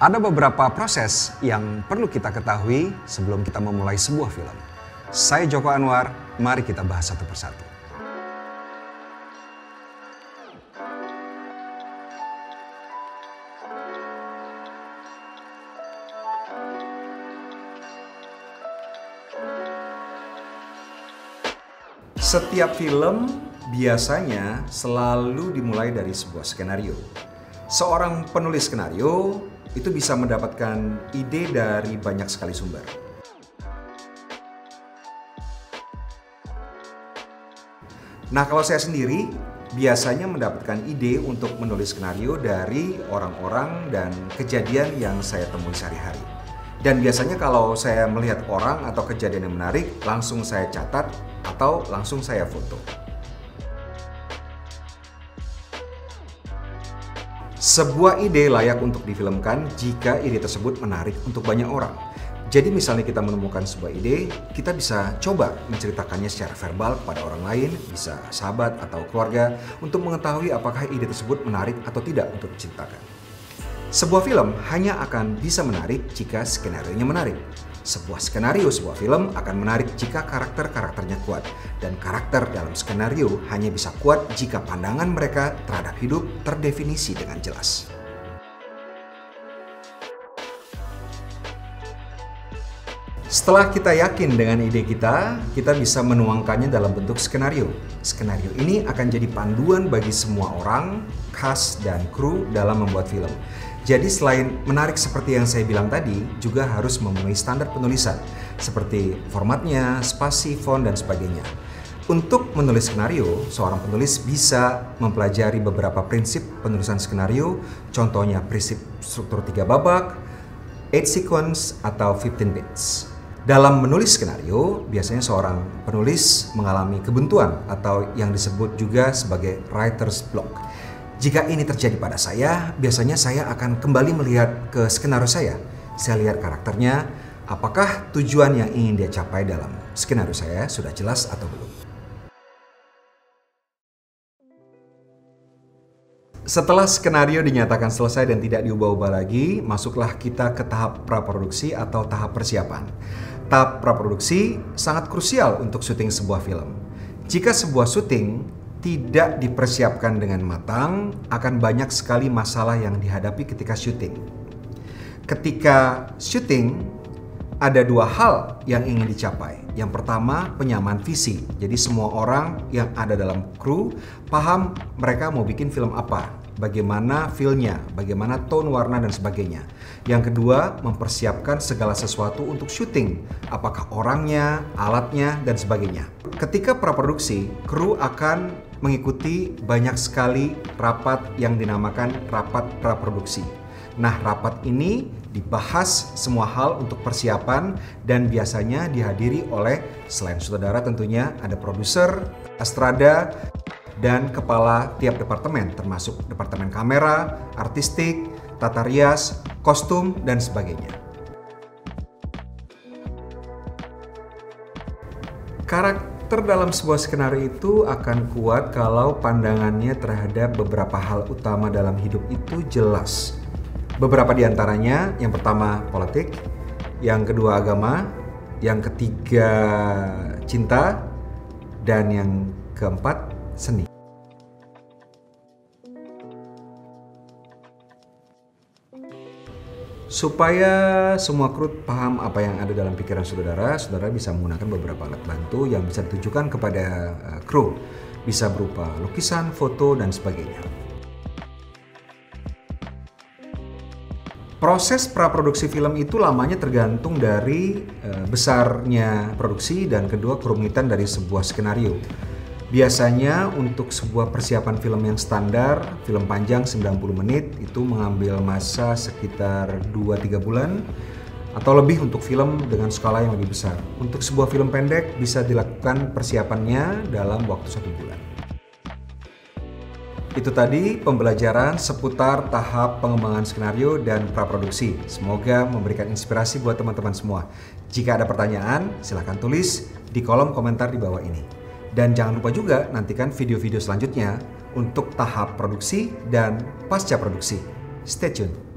Ada beberapa proses yang perlu kita ketahui sebelum kita memulai sebuah film. Saya Joko Anwar, mari kita bahas satu persatu. Setiap film biasanya selalu dimulai dari sebuah skenario. Seorang penulis skenario itu bisa mendapatkan ide dari banyak sekali sumber. Nah, kalau saya sendiri biasanya mendapatkan ide untuk menulis skenario dari orang-orang dan kejadian yang saya temui sehari-hari. Dan biasanya kalau saya melihat orang atau kejadian yang menarik, langsung saya catat atau langsung saya foto. Sebuah ide layak untuk difilmkan jika ide tersebut menarik untuk banyak orang. Jadi misalnya kita menemukan sebuah ide, kita bisa coba menceritakannya secara verbal kepada orang lain, bisa sahabat atau keluarga, untuk mengetahui apakah ide tersebut menarik atau tidak untuk diceritakan. Sebuah film hanya akan bisa menarik jika skenario-nya menarik. Sebuah skenario sebuah film akan menarik jika karakter-karakternya kuat. Dan karakter dalam skenario hanya bisa kuat jika pandangan mereka terhadap hidup terdefinisi dengan jelas. Setelah kita yakin dengan ide kita bisa menuangkannya dalam bentuk skenario. Skenario ini akan jadi panduan bagi semua orang, cast, dan kru dalam membuat film. Jadi selain menarik seperti yang saya bilang tadi, juga harus memenuhi standar penulisan, seperti formatnya, spasi, font, dan sebagainya. Untuk menulis skenario, seorang penulis bisa mempelajari beberapa prinsip penulisan skenario, contohnya prinsip struktur 3 babak, 8 sequence, atau 15 bits. Dalam menulis skenario, biasanya seorang penulis mengalami kebuntuan atau yang disebut juga sebagai writer's block. Jika ini terjadi pada saya, biasanya saya akan kembali melihat ke skenario saya. Saya lihat karakternya, apakah tujuan yang ingin dia capai dalam skenario saya sudah jelas atau belum. Setelah skenario dinyatakan selesai dan tidak diubah-ubah lagi, masuklah kita ke tahap praproduksi atau tahap persiapan. Tahap praproduksi sangat krusial untuk syuting sebuah film. Jika sebuah syuting tidak dipersiapkan dengan matang, akan banyak sekali masalah yang dihadapi ketika syuting. Ketika syuting, ada 2 hal yang ingin dicapai. Yang pertama, penyamaan visi. Jadi semua orang yang ada dalam kru paham mereka mau bikin film apa, bagaimana feel-nya, bagaimana tone warna dan sebagainya. Yang kedua, mempersiapkan segala sesuatu untuk syuting, apakah orangnya, alatnya, dan sebagainya. Ketika praproduksi, kru akan mengikuti banyak sekali rapat yang dinamakan rapat praproduksi. Nah, rapat ini dibahas semua hal untuk persiapan dan biasanya dihadiri oleh selain sutradara tentunya ada produser, astrada, dan kepala tiap departemen termasuk departemen kamera, artistik, tata rias, kostum, dan sebagainya. Karakter dalam sebuah skenario itu akan kuat kalau pandangannya terhadap beberapa hal utama dalam hidup itu jelas. Beberapa di antaranya, yang pertama politik, yang kedua agama, yang ketiga cinta, dan yang keempat seni. Supaya semua kru paham apa yang ada dalam pikiran saudara bisa menggunakan beberapa alat bantu yang bisa ditujukan kepada kru. Bisa berupa lukisan, foto, dan sebagainya. Proses praproduksi film itu lamanya tergantung dari besarnya produksi dan kedua kerumitan dari sebuah skenario. Biasanya untuk sebuah persiapan film yang standar, film panjang 90 menit itu mengambil masa sekitar 2-3 bulan atau lebih untuk film dengan skala yang lebih besar. Untuk sebuah film pendek bisa dilakukan persiapannya dalam waktu 1 bulan. Itu tadi pembelajaran seputar tahap pengembangan skenario dan praproduksi. Semoga memberikan inspirasi buat teman-teman semua. Jika ada pertanyaan, silahkan tulis di kolom komentar di bawah ini. Dan jangan lupa juga nantikan video-video selanjutnya untuk tahap produksi dan pasca produksi. Stay tune!